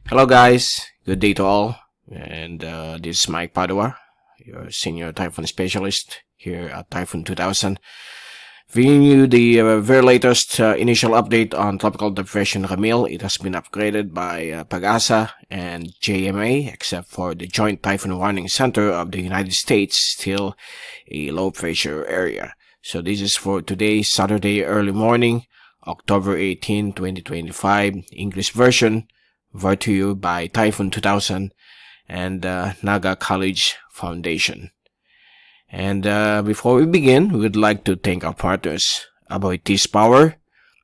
Hello guys, good day to all, and this is Mike Padua, your Senior Typhoon Specialist here at Typhoon 2000, bringing you the very latest initial update on Tropical Depression RAMIL. It has been upgraded by PAGASA and JMA, except for the Joint Typhoon Warning Center of the United States, still a low pressure area. So this is for today, Saturday early morning, October 18, 2025, English version, brought to you by Typhoon 2000 and Naga College Foundation. And before we begin, we would like to thank our partners, Aboitiz Power,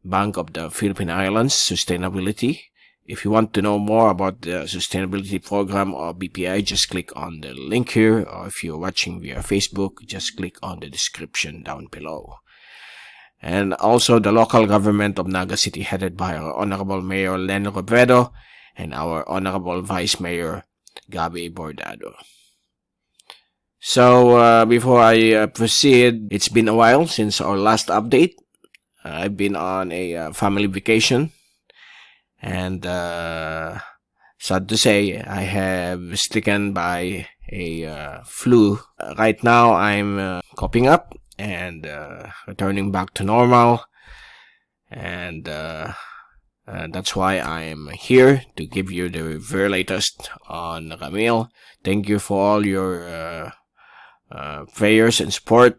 Bank of the Philippine Islands, Sustainability. If you want to know more about the Sustainability Program or BPI, just click on the link here, or if you're watching via Facebook, just click on the description down below. And also the local government of Naga City, headed by our Honorable Mayor Len Robredo and our Honorable Vice Mayor Gabi Bordado. So before I proceed, it's been a while since our last update. I've been on a family vacation, and sad to say, I have stricken by a flu. Right now, I'm coping up and returning back to normal, and that's why I'm here to give you the very latest on RAMIL. Thank you for all your prayers and support.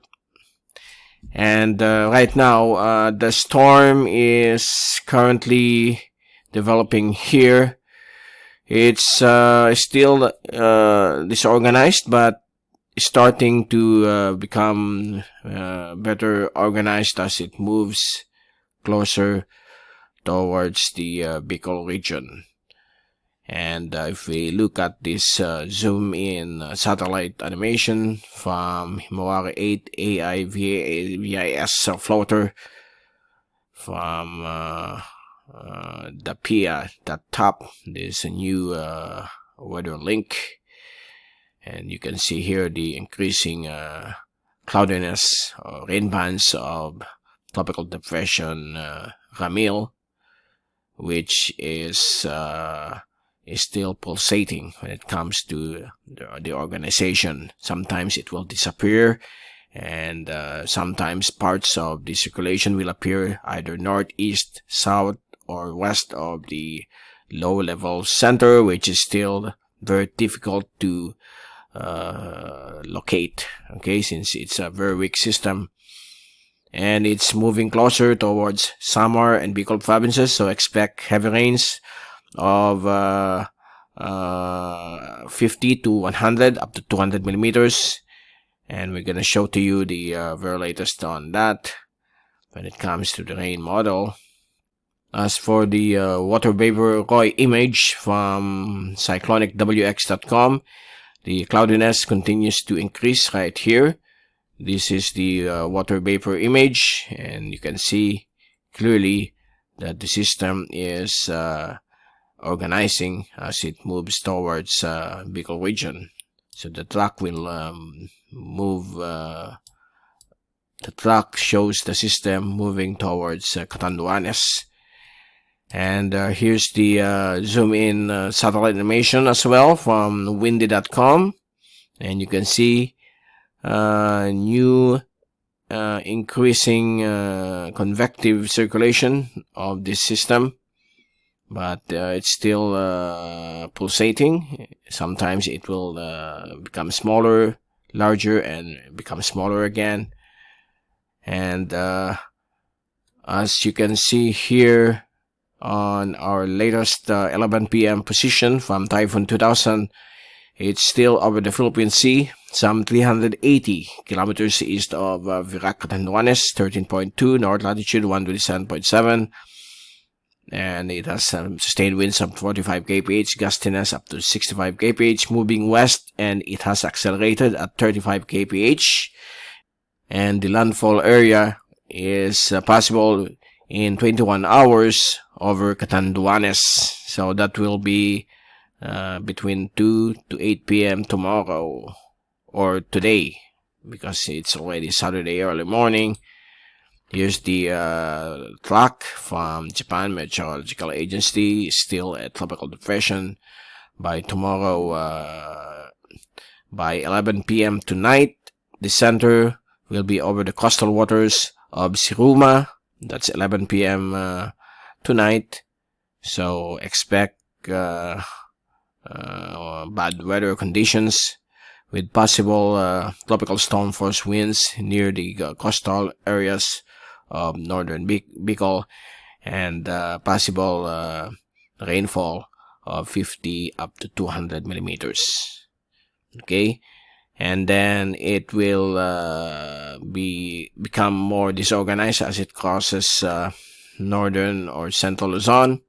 And right now, the storm is currently developing here. It's still disorganized, but starting to become better organized as it moves closer towards the Bicol Region. And if we look at this zoom in satellite animation from Himawari 8 AIVIS floater from the PIA, that top, there's a new weather link, and you can see here the increasing cloudiness or rain bands of Tropical Depression RAMIL, which is still pulsating when it comes to the organization. Sometimes it will disappear, and sometimes parts of the circulation will appear either northeast, south, or west of the low-level center, which is still very difficult to locate, okay, since it's a very weak system. And it's moving closer towards Samar and Bicol provinces, so expect heavy rains of 50 to 100 up to 200 millimeters. And we're going to show to you the very latest on that when it comes to the rain model. As for the water vapor ROI image from cyclonicwx.com, the cloudiness continues to increase right here. This is the water vapor image, and you can see clearly that the system is organizing as it moves towards Bicol Region. So the track will move, the track shows the system moving towards Catanduanes. And here's the zoom in satellite animation as well from windy.com, and you can see new increasing convective circulation of this system, but it's still pulsating. Sometimes it will become smaller, larger, and become smaller again. And as you can see here on our latest 11 p.m. position from Typhoon 2000, it's still over the Philippine Sea, some 380 kilometers east of Virac, Catanduanes, 13.2, north latitude 127.7, and it has sustained winds of 45 kph, gustiness up to 65 kph, moving west, and it has accelerated at 35 kph, and the landfall area is possible in 21 hours over Catanduanes, so that will be between 2 to 8 p.m. tomorrow, or today, because it's already Saturday early morning. Here's the track from Japan Meteorological Agency. Still a tropical depression. By tomorrow, by 11 p.m. tonight, the center will be over the coastal waters of Siruma. That's 11 p.m. Tonight. So expect bad weather conditions with possible tropical storm force winds near the coastal areas of northern Bicol, and possible rainfall of 50 up to 200 millimeters. Okay, and then it will become more disorganized as it crosses northern or central Luzon,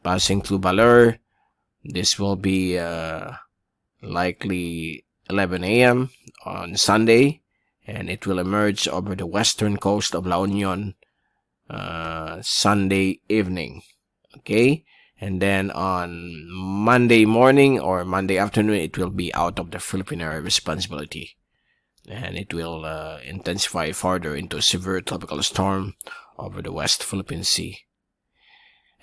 passing through Baler. This will be likely 11 a.m. on Sunday, and it will emerge over the western coast of La Union Sunday evening. Okay, and then on Monday morning or Monday afternoon, it will be out of the Philippine area responsibility, and it will intensify further into a severe tropical storm over the West Philippine Sea.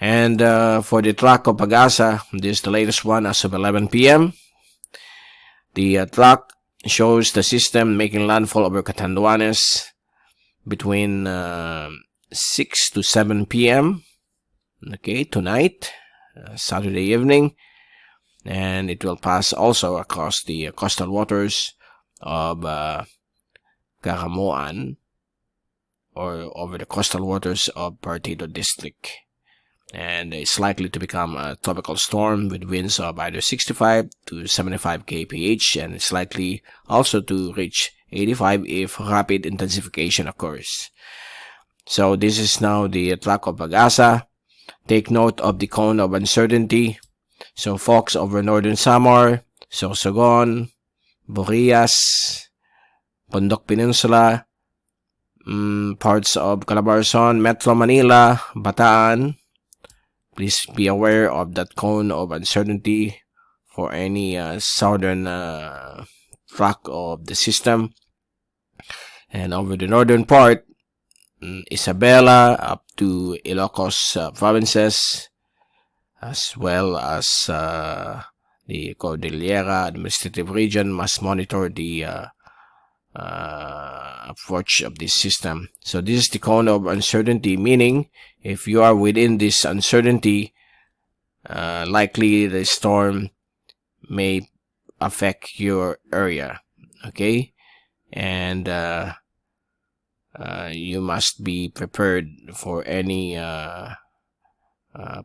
And for the track of Pag-asa, this is the latest one as of 11 p.m. The track shows the system making landfall over Catanduanes between 6 to 7 p.m. Okay, tonight, Saturday evening, and it will pass also across the coastal waters of Caramoan, or over the coastal waters of Partido District, and it's likely to become a tropical storm with winds of either 65 to 75 kph, and it's likely also to reach 85 if rapid intensification occurs. So this is now the track of Pag-asa. Take note of the cone of uncertainty. So folks over northern Samar, Sorsogon, Burias, Bundok Peninsula, parts of Calabarzon, Metro Manila, Bataan, please be aware of that cone of uncertainty for any southern track of the system. And over the northern part, Isabela up to Ilocos provinces, as well as the Cordillera Administrative Region, must monitor the approach of this system. So this is the cone of uncertainty, meaning if you are within this uncertainty, likely the storm may affect your area. Okay, and you must be prepared for any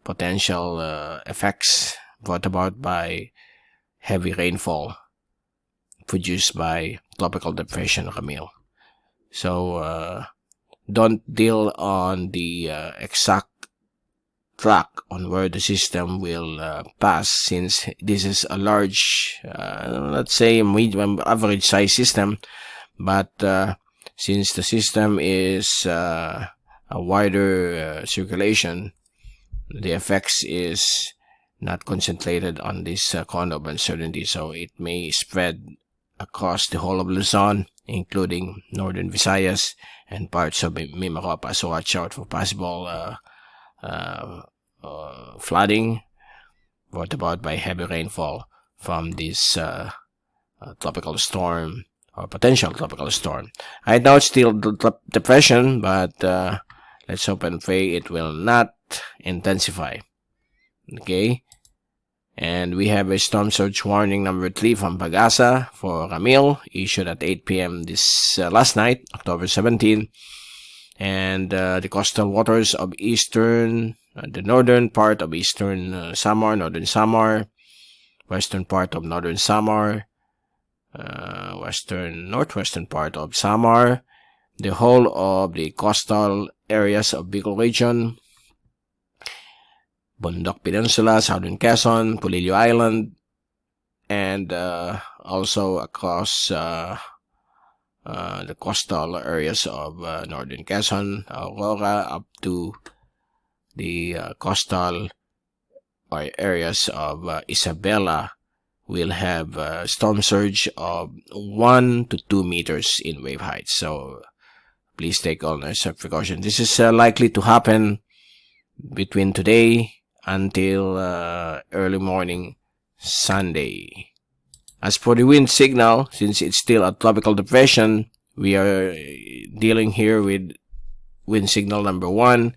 potential effects brought about by heavy rainfall produced by Tropical Depression Ramil. So don't deal on the exact track on where the system will pass, since this is a large, let's say medium average size system, but since the system is a wider circulation, the effects is not concentrated on this cone of uncertainty, so it may spread across the whole of Luzon, including northern Visayas and parts of Mimaropa. So watch out for possible flooding brought about by heavy rainfall from this tropical storm or potential tropical storm. Right now it's still depression, but let's hope and pray it will not intensify. Okay, and we have a storm surge warning number 3 from Pag-asa for Ramil, issued at 8 p.m. this last night, October 17. And the coastal waters of eastern, the northern part of eastern Samar, northern Samar, western part of northern Samar, northwestern part of Samar, the whole of the coastal areas of Bicol Region, Bundok Peninsula, Southern Quezon, Pulilio Island, and also across the coastal areas of Northern Quezon, Aurora, up to the coastal areas of Isabela, will have a storm surge of 1 to 2 meters in wave height. So please take all necessary precautions. This is likely to happen between today until early morning Sunday. As for the wind signal, since it's still a tropical depression, we are dealing here with wind signal number 1.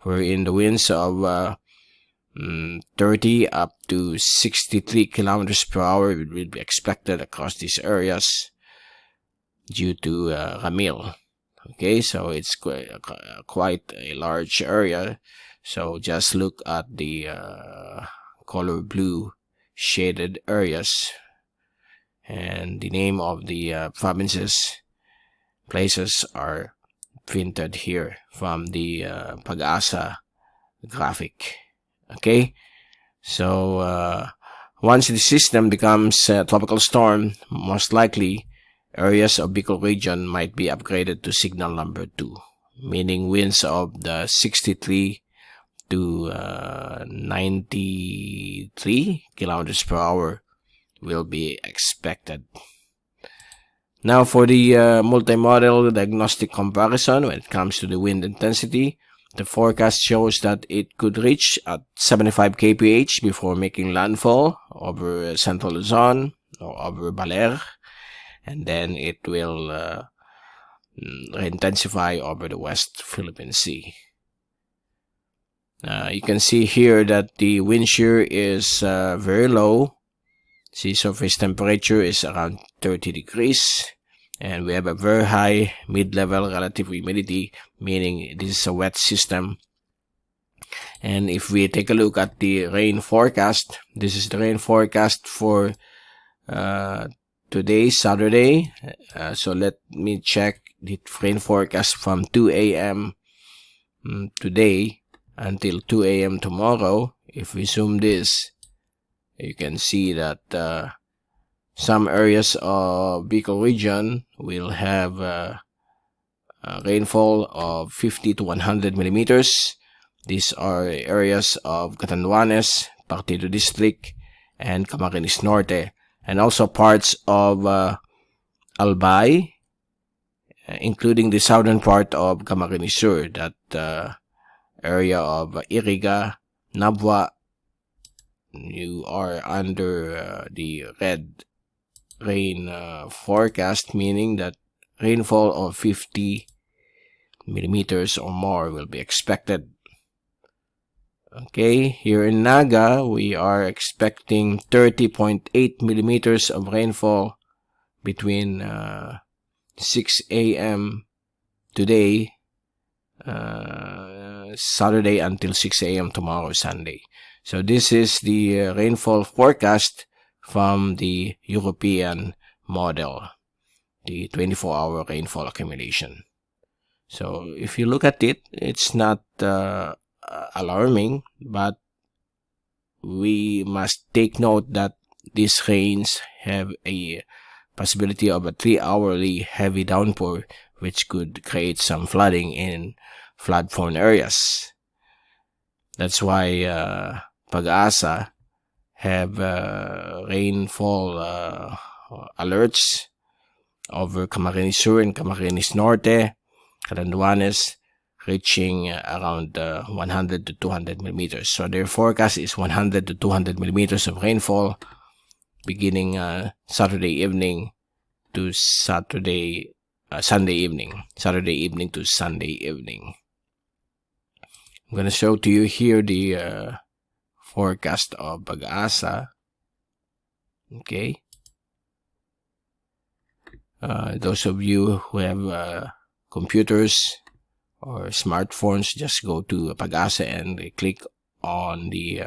We're in the winds of 30 up to 63 kilometers per hour. It will be expected across these areas due to RAMIL. Okay, so it's quite a large area. So just look at the color blue shaded areas, and the name of the places are printed here from the Pag-asa graphic. Okay, so once the system becomes a tropical storm, most likely areas of Bicol Region might be upgraded to signal number 2, meaning winds of the 63 to 93 kilometers per hour will be expected. Now for the multimodal diagnostic comparison when it comes to the wind intensity, the forecast shows that it could reach at 75 kph before making landfall over Central Luzon or over Baler, and then it will intensify over the West Philippine Sea. You can see here that the wind shear is very low. Sea surface temperature is around 30 degrees. And we have a very high mid-level relative humidity, meaning this is a wet system. And if we take a look at the rain forecast, this is the rain forecast for today, Saturday. So let me check the rain forecast from 2 a.m. today until 2 a.m. tomorrow. If we zoom this, you can see that some areas of Bicol Region will have rainfall of 50 to 100 millimeters. These are areas of Catanduanes, Partido District, and Camarines Norte, and also parts of Albay, including the southern part of Camarines Sur, that area of Iriga, Nabua. You are under the red rain forecast, meaning that rainfall of 50 millimeters or more will be expected. Okay, here in Naga, we are expecting 30.8 millimeters of rainfall between 6 a.m. today, Saturday, until 6 a.m. tomorrow, Sunday. So this is the rainfall forecast from the European model, the 24-hour rainfall accumulation. So if you look at it, it's not alarming, but we must take note that these rains have a possibility of a 3-hourly heavy downpour, which could create some flooding in flood-prone areas. That's why Pag-asa have rainfall alerts over Camarines Sur and Camarines Norte, Catanduanes, reaching around 100 to 200 millimeters. So their forecast is 100 to 200 millimeters of rainfall beginning Saturday evening to Sunday evening to Sunday evening. I'm going to show to you here the forecast of Pag-asa. Okay. Those of you who have computers or smartphones, just go to Pag-asa and click on the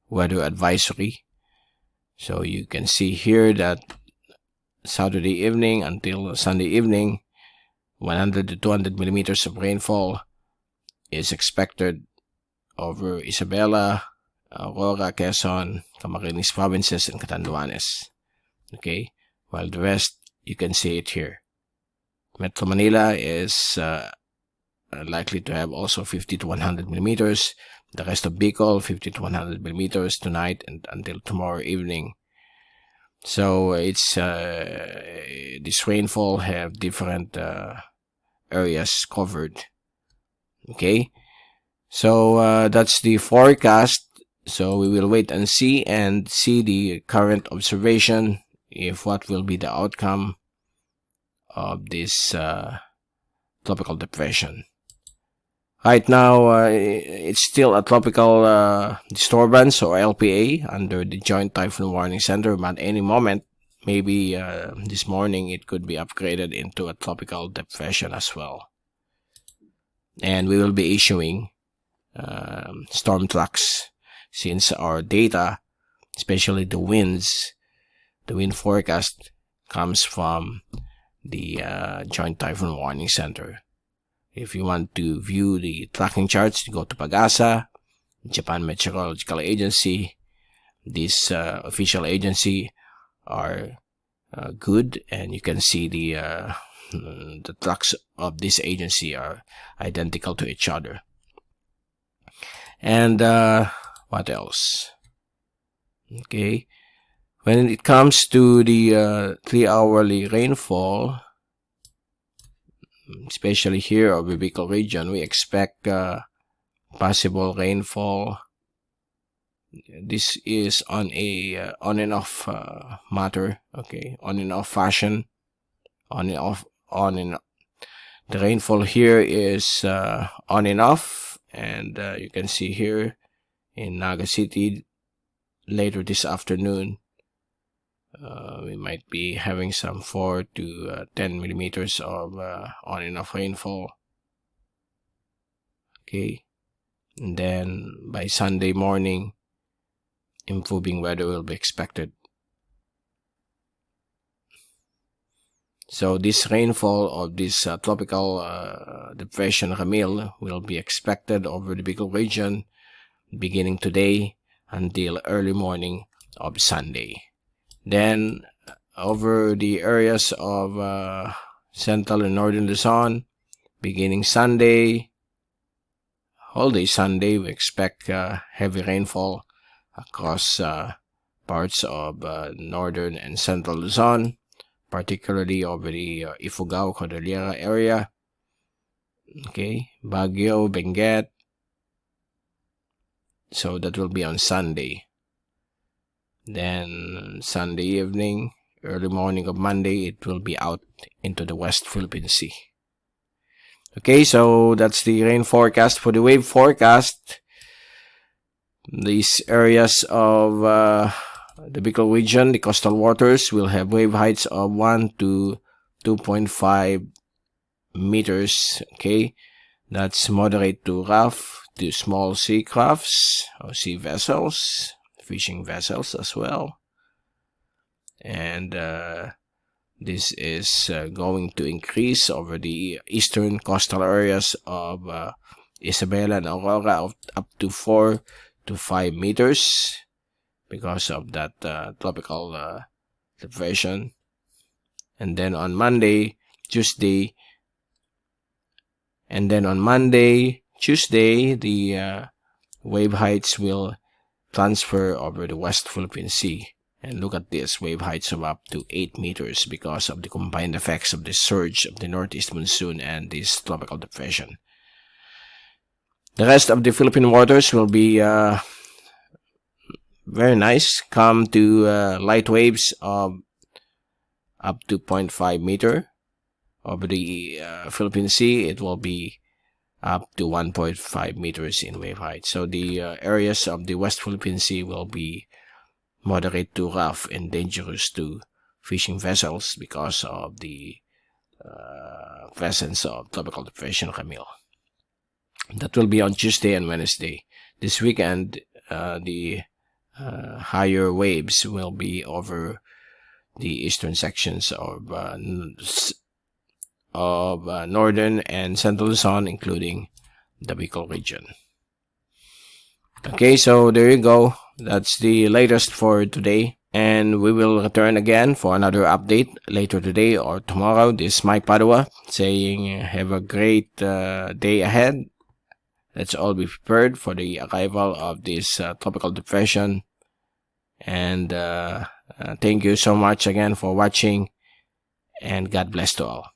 weather advisory. So you can see here that Saturday evening until Sunday evening, 100 to 200 millimeters of rainfall is expected over Isabela, Aurora, Quezon, Camarines provinces, and Catanduanes. Okay, while the rest, you can see it here. Metro Manila is likely to have also 50 to 100 millimeters. The rest of Bicol, 50 to 100 millimeters tonight and until tomorrow evening. So it's this rainfall have different areas covered. Okay, so that's the forecast. So we will wait and see the current observation, if what will be the outcome of this tropical depression. Right now, it's still a tropical disturbance, or LPA, under the Joint Typhoon Warning Center, but any moment, maybe this morning, it could be upgraded into a tropical depression as well. And we will be issuing storm tracks, since our data, especially the wind forecast, comes from the Joint Typhoon Warning Center. If you want to view the tracking charts, go to PAGASA, Japan Meteorological Agency. This official agency are good, and you can see the tracks of this agency are identical to each other. And what else? Okay, when it comes to the 3-hourly rainfall, especially here over Bicol Region, we expect possible rainfall. This is on a on and off matter. Okay, on and off fashion. On and off. The rainfall here is on and off, and you can see here in Naga City later this afternoon, we might be having some 4 to 10 millimeters of on and off rainfall. Okay, and then by Sunday morning, improving weather will be expected. So this rainfall of this tropical depression RAMIL will be expected over the Bicol region beginning today until early morning of Sunday. Then over the areas of Central and Northern Luzon, beginning Sunday, whole day Sunday, we expect heavy rainfall across parts of Northern and Central Luzon, particularly over the Ifugao, Cordillera area. Okay, Baguio, Benguet. So that will be on Sunday. Then Sunday evening, early morning of Monday, it will be out into the West Philippine Sea. Okay, so that's the rain forecast. For the wave forecast, these areas of the Bicol region, the coastal waters, will have wave heights of 1 to 2.5 meters. Okay, that's moderate to rough to small sea crafts or sea vessels, fishing vessels as well. And this is going to increase over the eastern coastal areas of Isabela and Aurora up to 4 to 5 meters because of that tropical depression. And then on Monday, Tuesday, the wave heights will transfer over the West Philippine Sea. And look at this, wave heights of up to 8 meters because of the combined effects of the surge of the northeast monsoon and this tropical depression. The rest of the Philippine waters will be very nice, come to light waves of up to 0.5 meter. Over the Philippine Sea, it will be up to 1.5 meters in wave height. So the areas of the West Philippine Sea will be moderate to rough and dangerous to fishing vessels because of the presence of tropical depression RAMIL. That will be on Tuesday and Wednesday. This weekend, the higher waves will be over the eastern sections of Northern and Central Luzon, including the Bicol region. Okay, so there you go. That's the latest for today. And we will return again for another update later today or tomorrow. This is Mike Padua saying have a great day ahead. Let's all be prepared for the arrival of this tropical depression. And thank you so much again for watching. And God bless to all.